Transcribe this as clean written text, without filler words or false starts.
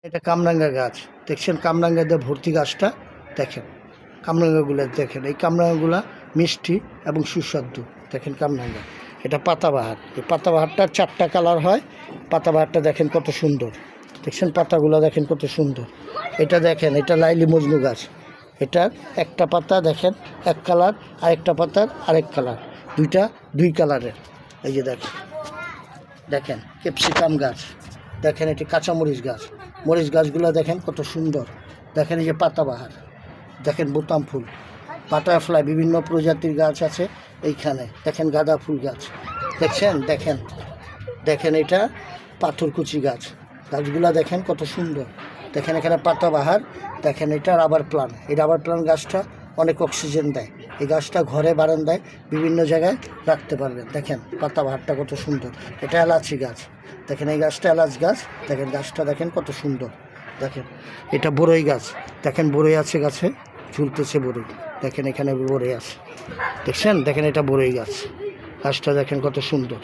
এটা কামরাঙ্গা গাছ দেখছেন, কামরাঙ্গা দিয়ে ভর্তি গাছটা দেখেন। কামরাঙ্গাগুলো দেখেন, এই কামরাঙ্গাগুলা মিষ্টি এবং সুস্বাদু। দেখেন কামরাঙ্গা, এটা পাতাবাহার। এই পাতাবাহারটার 4টা কালার হয়। পাতাবাহারটা দেখেন কত সুন্দর, দেখছেন পাতাগুলো দেখেন কত সুন্দর। এটা দেখেন, এটা লাইলি মজনু গাছ। এটার একটা পাতা দেখেন এক কালার, আরেকটা পাতার আরেক কালার, দুইটা দুই কালারের। এই যে দেখেন, দেখেন ক্যাপসিকাম গাছ, দেখেন এটি কাঁচামরিচ গাছ। মরিচ গাছগুলো দেখেন কত সুন্দর। দেখেন এই যে পাতাবাহার, দেখেন বোতাম ফুল, বাটারফ্লাই, বিভিন্ন প্রজাতির গাছ আছে এইখানে। দেখেন গাঁদা ফুল গাছ দেখছেন, দেখেন দেখেন এটা পাথরকুচি গাছ। গাছগুলা দেখেন কত সুন্দর। দেখেন এখানে পাতাবাহার, দেখেন এটা রাবার প্লান্ট। এই রাবার প্লান্ট গাছটা অনেক অক্সিজেন দেয়। এই গাছটা ঘরে বারান্দায় বিভিন্ন জায়গায় রাখতে পারবেন। দেখেন পাতাবাহারটা কত সুন্দর। এটা এলাচি গাছ, দেখেন এই গাছটা এলাচ গাছ। দেখেন গাছটা দেখেন কত সুন্দর। দেখেন এটা বড়ই গাছ, দেখেন বড়ই আছে গাছে, ঝুলতেছে বড়ই। দেখেন এখানে বড়ই আছে, দেখছেন, দেখেন এটা বড়ই গাছ। গাছটা দেখেন কত সুন্দর।